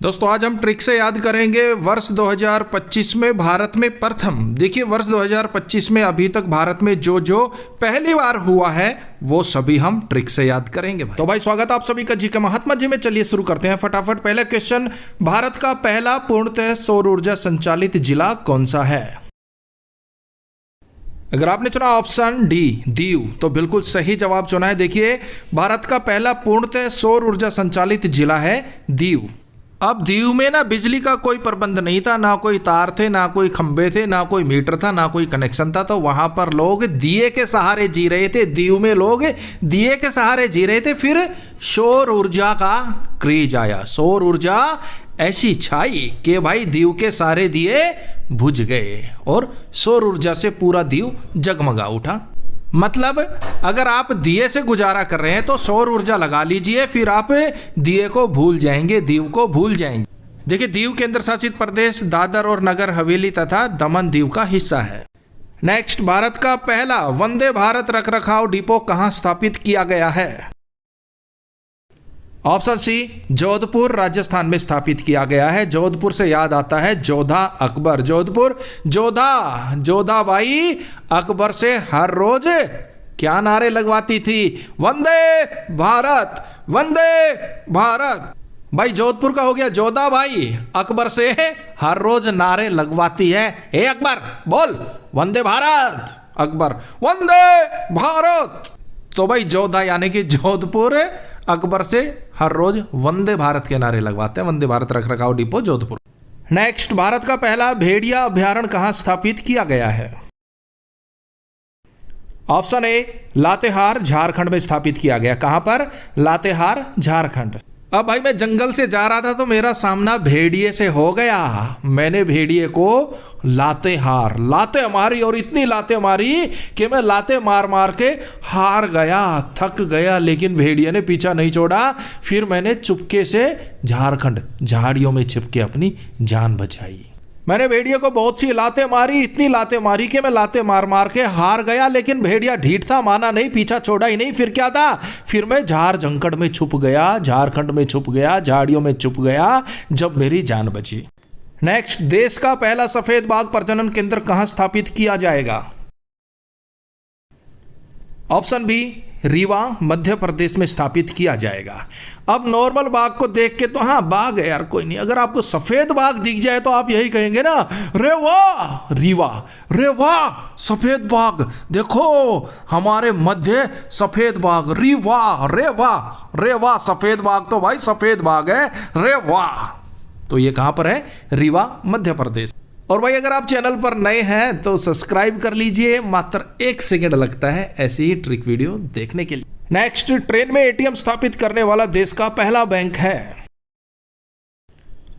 दोस्तों आज हम ट्रिक से याद करेंगे वर्ष 2025 में भारत में प्रथम। देखिए वर्ष 2025 में अभी तक भारत में जो जो पहली बार हुआ है वो सभी हम ट्रिक से याद करेंगे भाई। तो भाई स्वागत आप सभी का जी के महात्मा जी में। चलिए शुरू करते हैं फटाफट। पहला क्वेश्चन, भारत का पहला पूर्णतः सौर ऊर्जा संचालित जिला कौन सा है? अगर आपने चुना ऑप्शन डी दीव तो बिल्कुल सही जवाब चुना है। देखिए भारत का पहला पूर्णतः सौर ऊर्जा संचालित जिला है दीव। अब दीव में ना बिजली का कोई प्रबंध नहीं था, ना कोई तार थे, ना कोई खंबे थे, ना कोई मीटर था, ना कोई कनेक्शन था। तो वहां पर लोग दिए के सहारे जी रहे थे। दीव में लोग दिए के सहारे जी रहे थे। फिर सौर ऊर्जा का क्रेज आया। सौर ऊर्जा ऐसी छाई कि भाई दीव के सारे दिए बुझ गए और सौर ऊर्जा से पूरा दीव जगमगा उठा। मतलब अगर आप दिए से गुजारा कर रहे हैं तो सौर ऊर्जा लगा लीजिए, फिर आप दिए को भूल जाएंगे, दीव को भूल जाएंगे। देखिए दीव केंद्र शासित प्रदेश दादर और नगर हवेली तथा दमन दीव का हिस्सा है। नेक्स्ट, भारत का पहला वंदे भारत रखरखाव डिपो कहां स्थापित किया गया है? ऑप्शन सी जोधपुर राजस्थान में स्थापित किया गया है। जोधपुर से याद आता है जोधा अकबर। जोधपुर जोधा बाई अकबर से हर रोज क्या नारे लगवाती थी? वंदे भारत, वंदे भारत। भाई जोधपुर का हो गया। जोधा बाई अकबर से हर रोज नारे लगवाती है। ए अकबर बोल वंदे भारत, अकबर वंदे भारत। तो भाई जोधा यानी कि जोधपुर अकबर से हर रोज वंदे भारत के नारे लगवाते हैं। वंदे भारत रखरखाव डिपो जोधपुर। नेक्स्ट, भारत का पहला भेड़िया अभ्यारण्य कहां स्थापित किया गया है? ऑप्शन ए लातेहार झारखंड में स्थापित किया गया। कहां पर? लातेहार झारखंड। अब भाई मैं जंगल से जा रहा था तो मेरा सामना भेड़िए से हो गया। मैंने भेड़िए को लाते मारी और इतनी लाते मारी कि मैं लाते मार मार के हार गया, थक गया। लेकिन भेड़िए ने पीछा नहीं छोड़ा। फिर मैंने चुपके से झारखंड झाड़ियों में छिप के अपनी जान बचाई। मैंने भेड़िए को बहुत सी लाते मारी, इतनी लाते मारी कि मैं लाते मार मार के हार गया। लेकिन भेड़िया ढीठ था, माना नहीं, पीछा छोड़ा ही नहीं। फिर क्या था? फिर मैं झार जंकड़ में छुप गया, झारखंड में छुप गया, झाड़ियों में छुप गया, जब मेरी जान बची। नेक्स्ट, देश का पहला सफेद बाघ प्रजनन केंद्र कहां स्थापित किया जाएगा? ऑप्शन बी रीवा मध्य प्रदेश में स्थापित किया जाएगा। अब नॉर्मल बाघ को देख के तो हाँ बाघ है यार, कोई नहीं। अगर आपको सफेद बाघ दिख जाए तो आप यही कहेंगे ना, रे वाह रीवा, रे वाह सफेद बाघ, देखो हमारे मध्य सफेद बाघ, री वाह रे वाह, रे वाह सफेद बाघ। तो भाई सफेद बाघ है, रे वाह। तो ये कहां पर है? रीवा मध्य प्रदेश। और भाई अगर आप चैनल पर नए हैं तो सब्सक्राइब कर लीजिए, मात्र 1 सेकंड लगता है ऐसी ही ट्रिक वीडियो देखने के लिए। नेक्स्ट, ट्रेन में एटीएम स्थापित करने वाला देश का पहला बैंक है?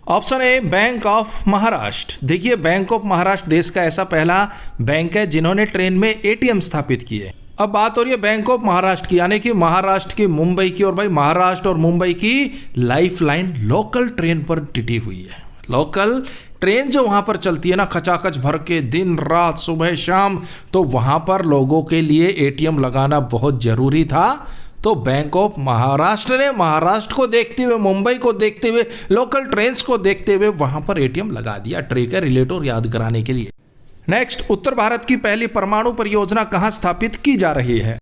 Option A bank of Maharashtra. देखिए बैंक ऑफ महाराष्ट्र देश का ऐसा पहला बैंक है जिन्होंने ट्रेन में एटीएम स्थापित किए। अब बात हो रही है बैंक ऑफ महाराष्ट्र की, यानी कि महाराष्ट्र की, मुंबई की। और भाई महाराष्ट्र और मुंबई की लाइफलाइन लोकल ट्रेन पर टिकी हुई है। लोकल ट्रेन जो वहां पर चलती है ना खचाखच भर के, दिन रात सुबह शाम, तो वहां पर लोगों के लिए एटीएम लगाना बहुत जरूरी था। तो बैंक ऑफ महाराष्ट्र ने महाराष्ट्र को देखते हुए, मुंबई को देखते हुए, लोकल ट्रेन्स को देखते हुए वहां पर एटीएम लगा दिया, ट्रेन का रिलेटर याद कराने के लिए। नेक्स्ट, उत्तर भारत की पहली परमाणु परियोजना कहां स्थापित की जा रही है?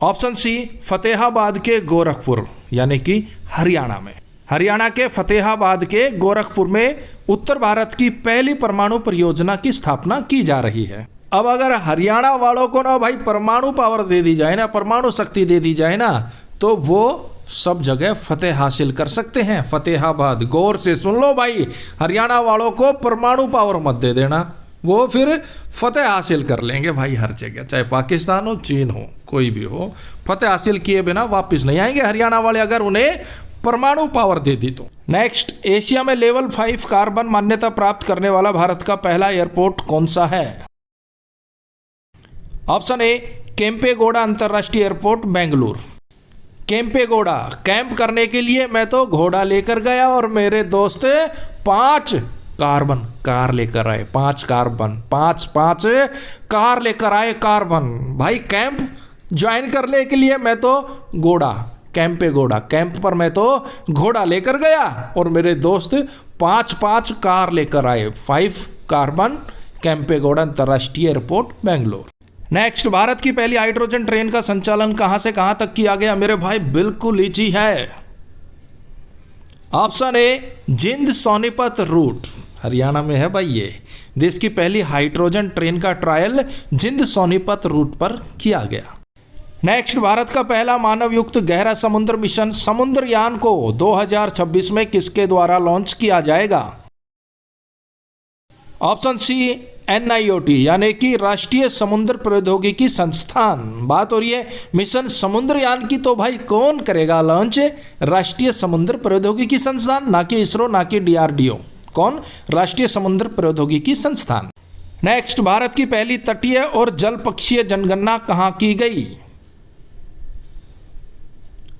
ऑप्शन सी फतेहाबाद के गोरखपुर यानी कि हरियाणा में। हरियाणा के फतेहाबाद के गोरखपुर में उत्तर भारत की पहली परमाणु परियोजना की स्थापना की जा रही है। अब अगर हरियाणा वालों को ना भाई परमाणु पावर दे दी जाए ना, परमाणु शक्ति दे दी जाए ना, तो वो सब जगह फतेह हासिल कर सकते हैं। फतेहाबाद, गौर से सुन लो भाई, हरियाणा वालों को परमाणु पावर मत दे देना, वो फिर फतेह हासिल कर लेंगे भाई हर जगह, चाहे पाकिस्तान हो, चीन हो, कोई भी हो। फतेह हासिल किए बिना वापस नहीं आएंगे हरियाणा वाले अगर उन्हें परमाणु पावर दे दी तो। नेक्स्ट, एशिया में लेवल 5 कार्बन मान्यता प्राप्त करने वाला भारत का पहला एयरपोर्ट कौन सा है? ऑप्शन ए केम्पेगौड़ा अंतरराष्ट्रीय एयरपोर्ट बेंगलुरु। केम्पेगौड़ा कैंप करने के लिए मैं तो घोड़ा लेकर गया और मेरे दोस्त 5 कार्बन कार लेकर आए। 5 कार्बन, 5 कार लेकर आए कार्बन। भाई कैंप ज्वाइन करने के लिए मैं तो घोड़ा कैंपेगौड़ा। कैंप पर मैं तो घोड़ा लेकर गया और मेरे दोस्त 5 कार लेकर आए। 5 कार्बन कैंपेगौड़ा अंतर्राष्ट्रीय एयरपोर्ट बेंगलोर। नेक्स्ट, भारत की पहली हाइड्रोजन ट्रेन का संचालन कहां से कहां तक किया गया? मेरे भाई बिल्कुल इजी है। Option A Jind Sonipat root, Haryana में है भाई ये। देश की पहली हाइड्रोजन ट्रेन का ट्रायल जिंद सोनीपत रूट पर किया गया। नेक्स्ट, भारत का पहला मानव युक्त गहरा समुद्र मिशन समुद्रयान को 2026 में किसके द्वारा लॉन्च किया जाएगा? ऑप्शन सी NIOT यानी कि राष्ट्रीय समुद्र प्रौद्योगिकी संस्थान। बात हो रही है मिशन समुद्रयान की, तो भाई कौन करेगा लॉन्च? राष्ट्रीय समुद्र प्रौद्योगिकी संस्थान, ना कि इसरो, ना कि DRDO। कौन? राष्ट्रीय समुद्र प्रौद्योगिकी संस्थान। नेक्स्ट, भारत की पहली तटीय और जल पक्षीय जनगणना कहां की गई?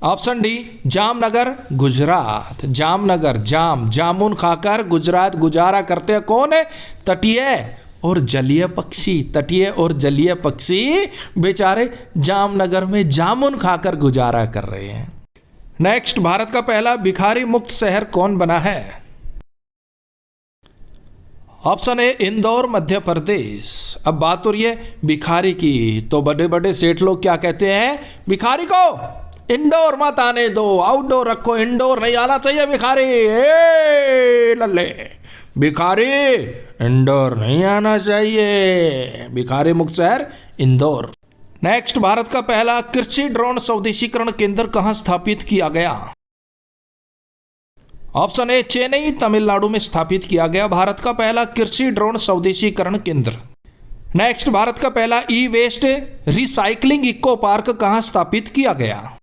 Option D Jamnagar Gujarat. जामनगर, जामुन खाकर गुजरात गुजारा करते हैं। कौन है? तटीय और जलीय पक्षी। तटीय और जलीय पक्षी बेचारे जामनगर में जामुन खाकर गुजारा कर रहे हैं। नेक्स्ट, भारत का पहला भिखारी मुक्त शहर कौन बना है? Option A Indore Madhya Pradesh. अब बात हो रही है भिखारी की, तो बड़े बड़े सेठ लोग क्या कहते हैं? भिखारी को इंडोर मत आने दो, आउटडोर रखो, इंडोर नहीं आना चाहिए भिखारी। ए लल्ले, भिखारी इंडोर नहीं आना चाहिए। भिखारी मुक्त शहर इंदौर। नेक्स्ट, भारत का पहला कृषि ड्रोन स्वदेशीकरण केंद्र कहां स्थापित किया गया? ऑप्शन ए चेन्नई तमिलनाडु में स्थापित किया गया भारत का पहला कृषि ड्रोन स्वदेशीकरण केंद्र। नेक्स्ट, भारत का पहला ई वेस्ट रिसाइकलिंग इको पार्क कहां स्थापित किया गया?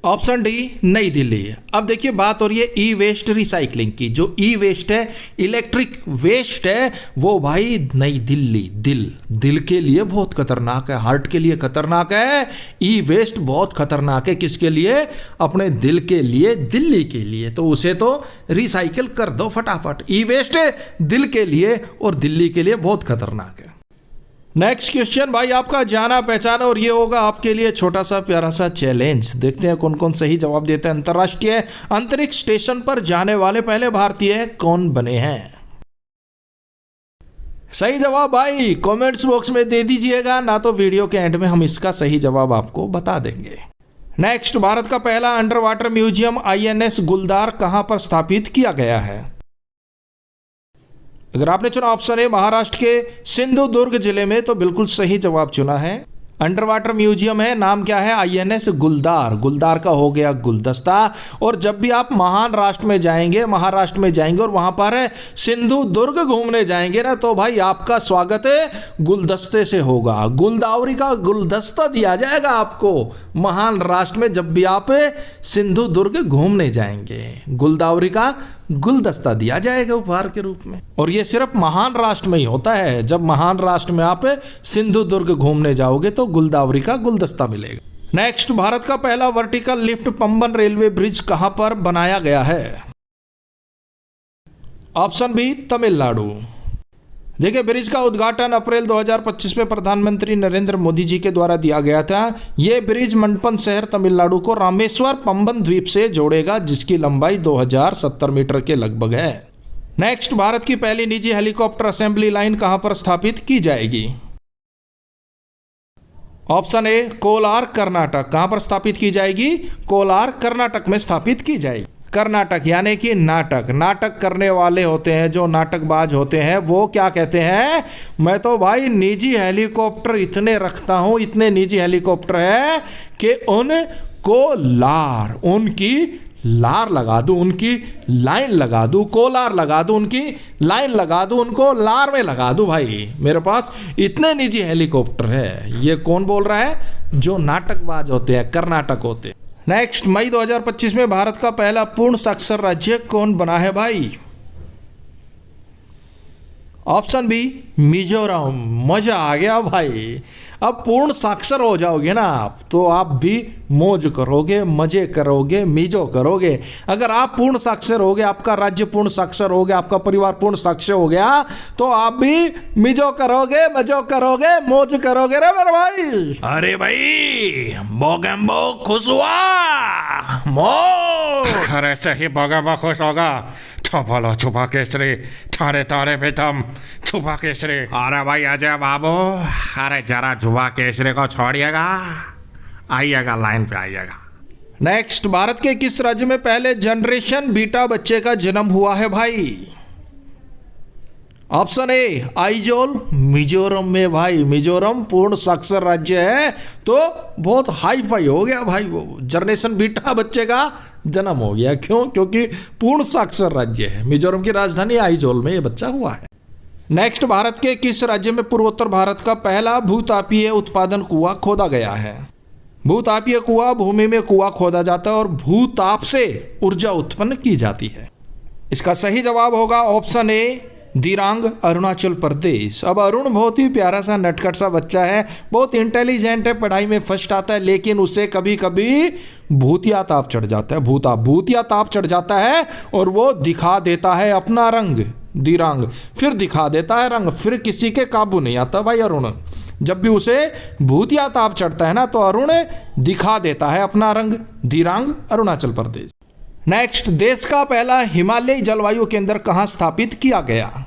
ऑप्शन डी नई दिल्ली। अब देखिए बात हो रही है ई वेस्ट रिसाइकलिंग की। जो ई वेस्ट है, इलेक्ट्रिक वेस्ट है, वो भाई नई दिल्ली। दिल के लिए बहुत खतरनाक है, हार्ट के लिए खतरनाक है। ई वेस्ट बहुत खतरनाक है। किसके लिए? अपने दिल के लिए, दिल्ली के लिए। तो उसे तो रिसाइकिल कर दो फटाफट। ई वेस्ट दिल के लिए और दिल्ली के लिए बहुत खतरनाक है। नेक्स्ट क्वेश्चन भाई आपका जाना पहचाना, और ये होगा आपके लिए छोटा सा प्यारा सा चैलेंज। देखते हैं कौन कौन सही जवाब देते हैं। अंतर्राष्ट्रीय अंतरिक्ष स्टेशन पर जाने वाले पहले भारतीय कौन बने हैं? सही जवाब भाई कमेंट्स बॉक्स में दे दीजिएगा, ना तो वीडियो के एंड में हम इसका सही जवाब आपको बता देंगे। नेक्स्ट, भारत का पहला अंडर वाटर म्यूजियम INS गुलदार कहां पर स्थापित किया गया है? अगर आपने चुना ऑप्शन ए महाराष्ट्र के सिंधुदुर्ग जिले में, तो बिल्कुल सही जवाब चुना है। अंडर वाटर म्यूजियम है, नाम क्या है? INS गुलदार। गुलदार का हो गया गुलदस्ता। और जब भी आप महाराष्ट्र में जाएंगे और वहां पर सिंधुदुर्ग घूमने जाएंगे ना, तो भाई आपका स्वागत गुलदस्ते से होगा। गुलदावरी का गुलदस्ता दिया जाएगा आपको महाराष्ट्र में जब भी आप सिंधुदुर्ग घूमने जाएंगे। गुलदावरी का गुलदस्ता दिया जाएगा उपहार के रूप में। और ये सिर्फ महाराष्ट्र में ही होता है। जब महाराष्ट्र में आप सिंधुदुर्ग घूमने जाओगे तो गुलदावरी का गुलदस्ता मिलेगा। नेक्स्ट, भारत का पहला vertical lift Pamban railway bridge कहां पर बनाया गया है? Option B Tamil Nadu. देखिए ब्रिज का उद्घाटन अप्रैल 2025 में प्रधानमंत्री नरेंद्र मोदी जी के द्वारा दिया गया था। यह ब्रिज मंडपम शहर तमिलनाडु को रामेश्वर पंबन द्वीप से जोड़ेगा, जिसकी लंबाई 2070 मीटर के लगभग है। नेक्स्ट, भारत की पहली निजी हेलीकॉप्टर असेंबली लाइन कहां पर स्थापित की जाएगी? Option A Kolar Karnataka. कहां पर स्थापित की जाएगी? कोलार कर्नाटक में स्थापित की जाएगी। कर्नाटक यानी कि नाटक करने वाले होते हैं, जो नाटकबाज होते हैं, वो क्या कहते हैं? मैं तो भाई निजी हेलीकॉप्टर इतने रखता हूं, इतने निजी हेलीकॉप्टर है कि उनकी लार लगा दूं, उनकी लाइन लगा दूं, कोलार लगा दूं, उनकी लाइन लगा दूं, उनको लार में लगा दूं। भाई मेरे पास इतने निजी हेलीकॉप्टर है। ये कौन बोल रहा है? जो नाटकबाज होते हैं, कर्नाटक होते हैं। नेक्स्ट, मई 2025 में भारत का पहला पूर्ण साक्षर राज्य कौन बना है भाई? Option B Mizoram. मजा आ गया भाई। अब पूर्ण साक्षर हो जाओगे ना आप, तो आप भी मौज करोगे, मजे करोगे, मिजो करोगे। अगर आप पूर्ण साक्षर हो गए, आपका राज्य पूर्ण साक्षर हो गया, आपका परिवार पूर्ण साक्षर हो गया, तो आप भी मिजो करोगे, मजो करोगे, मौज करोगे रे मेरे भाई। अरे भाई बोगेम्बो खुश हुआ, मौज। अरे सही बोगेम्बो खुश होगा। तो बोलो छुपा केसरी, थारे तारे पे दम, छुपा केसरी। अरे भाई अजय बाबू, अरे जरा छुपा केसरी को छोड़िएगा, आइएगा लाइन पे आइएगा। नेक्स्ट, भारत के किस राज्य में पहले जनरेशन बीटा बच्चे का जन्म हुआ है भाई? ऑप्शन ए आइजोल, मिजोरम में भाई। मिजोरम पूर्ण साक्षर राज्य है, तो बहुत हाई फाई हो गया भाई, वो जनरेशन बीटा बच्चे का जन्म हो गया। क्यों? क्योंकि पूर्ण साक्षर राज्य है। मिजोरम की राजधानी आइजोल में ये बच्चा हुआ है। नेक्स्ट, भारत के किस राज्य में पूर्वोत्तर भारत का पहला भूतापीय उत्पादन कुआं खोदा गया है? भूतापीय कुआं, भूमि में कुआं खोदा जाता है और भूताप से ऊर्जा उत्पन्न की जाती है। इसका सही जवाब होगा ऑप्शन ए दिरांग, अरुणाचल प्रदेश। अब अरुण बहुत ही प्यारा सा नटखट सा बच्चा है, बहुत इंटेलिजेंट है, पढ़ाई में फर्स्ट आता है, लेकिन उसे कभी कभी भूतिया ताप चढ़ जाता है। भूतिया ताप चढ़ जाता है और वो दिखा देता है अपना रंग, दिरांग, फिर दिखा देता है रंग, फिर किसी के काबू नहीं आता भाई अरुण। जब भी उसे भूतिया ताप चढ़ता है ना, तो अरुण दिखा देता है अपना रंग, दिरांग, अरुणाचल प्रदेश। नेक्स्ट, देश का पहला हिमालयी जलवायु केंद्र कहां स्थापित किया गया?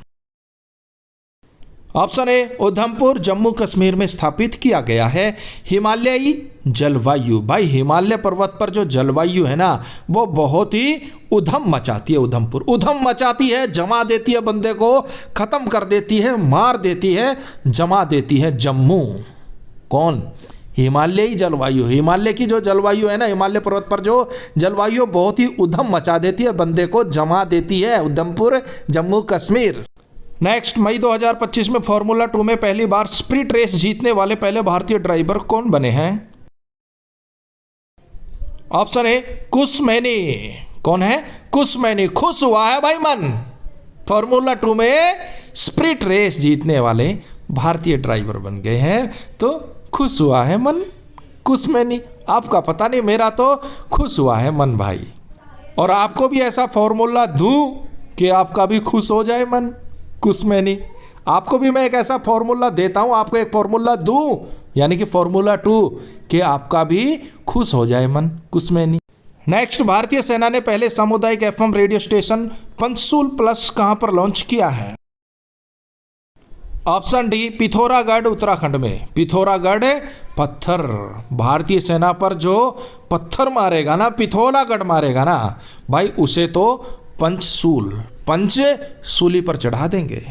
ऑप्शन ए उधमपुर, जम्मू कश्मीर में स्थापित किया गया है हिमालयी जलवायु। भाई हिमालय पर्वत पर जो जलवायु है ना, वो बहुत ही उधम मचाती है। उधम मचाती है, जमा देती है, बंदे को खत्म कर देती है, मार देती है, जमा देती है। जम्मू कौन? हिमालयी जलवायु। हिमालय की जो जलवायु है ना, हिमालय पर्वत पर जो जलवायु बहुत ही उधम मचा देती है, बंदे को जमा देती है। उधमपुर, जम्मू कश्मीर। नेक्स्ट, मई 2025 में फॉर्मूला 2 में पहली बार स्प्रिट रेस जीतने वाले पहले भारतीय ड्राइवर कौन बने हैं? ऑप्शन ए कुसमैनी। कौन है? कुसमैनी। खुश हुआ है भाई मन, फॉर्मूला 2 में स्प्रिट रेस जीतने वाले भारतीय ड्राइवर बन गए हैं, तो खुश हुआ है मन, कुसमैनी। आपका पता नहीं, मेरा तो खुश हुआ है मन भाई। और आपको भी ऐसा फॉर्मूला दूं कि आपका भी खुश हो जाए मन, कुसमैनी। आपको भी मैं एक ऐसा फॉर्मूला देता हूं, आपको एक फॉर्मूला दूं, यानी कि फॉर्मूला 2, कि आपका भी खुश हो जाए मन, कुसमैनी। नेक्स्ट, भारतीय सेना ने पहले सामुदायिक एफएम रेडियो स्टेशन पंचसूल प्लस कहां पर लॉन्च किया है? ऑप्शन डी पिथौरागढ़, उत्तराखंड में। पिथौरागढ़ पत्थर, भारतीय सेना पर जो पत्थर मारेगा ना, पिथौरागढ़ मारेगा ना भाई, उसे तो पंचसूली पर चढ़ा देंगे।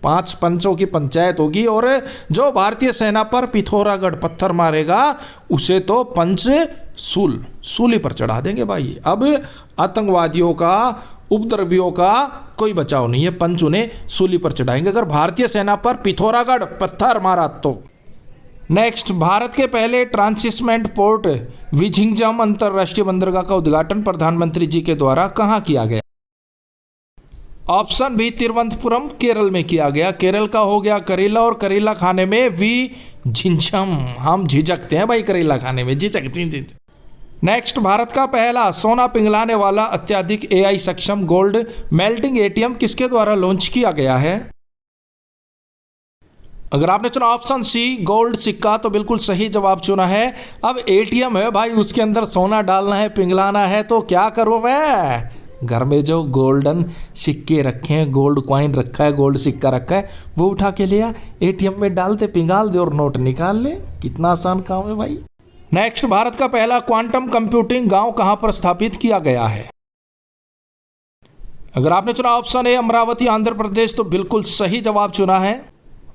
5 पंचों की पंचायत होगी, और जो भारतीय सेना पर पिथौरागढ़ पत्थर मारेगा उसे तो सूली पर चढ़ा देंगे भाई। अब आतंकवादियों का, उपद्रवियों का कोई बचाव नहीं है, पंच उन्हें सूली पर चढ़ाएंगे अगर भारतीय सेना पर पिथौरागढ़ पत्थर मारा तो। नेक्स्ट, भारत के पहले ट्रांसिटमेंट पोर्ट विझिंगम अंतरराष्ट्रीय बंदरगाह का उद्घाटन प्रधानमंत्री जी के द्वारा कहां किया गया? ऑप्शन बी तिरुवनंतपुरम, केरल में किया गया। केरल का हो गया करेला, और करेला खाने में विझिंगम, हम झिझकते हैं भाई करेला खाने में, झिझक। नेक्स्ट, भारत का पहला सोना पिघलाने वाला अत्याधिक एआई सक्षम गोल्ड मेल्टिंग एटीएम किसके द्वारा लॉन्च किया गया है? अगर आपने चुना ऑप्शन सी गोल्ड सिक्का, तो बिल्कुल सही जवाब चुना है। अब एटीएम है भाई, उसके अंदर सोना डालना है, पिघलाना है, तो क्या करूं मैं? घर में जो गोल्डन सिक्के रखे हैं, गोल्ड कॉइन रखा है, गोल्ड सिक्का रखा है, वो उठा के लिया, एटीएम में डाल दे, पिघाल दे और नोट निकाल ले। कितना आसान काम है भाई। नेक्स्ट, भारत का पहला क्वांटम कंप्यूटिंग गांव कहां पर स्थापित किया गया है? अगर आपने चुना ऑप्शन ए अमरावती, आंध्र प्रदेश, तो बिल्कुल सही जवाब चुना है।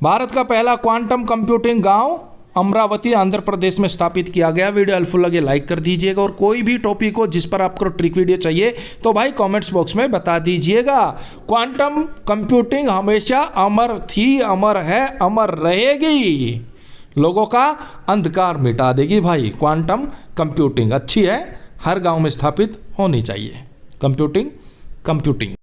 भारत का पहला क्वांटम कंप्यूटिंग गांव अमरावती, आंध्र प्रदेश में स्थापित किया गया। वीडियो हेल्पफुल लगे लाइक कर दीजिएगा, और कोई भी टॉपिक हो जिस पर आपको ट्रिक वीडियो चाहिए तो भाई कमेंट्स बॉक्स में बता दीजिएगा। क्वांटम कंप्यूटिंग हमेशा अमर थी, अमर है, अमर रहेगी, लोगों का अंधकार मिटा देगी भाई। क्वांटम कंप्यूटिंग अच्छी है, हर गांव में स्थापित होनी चाहिए कंप्यूटिंग।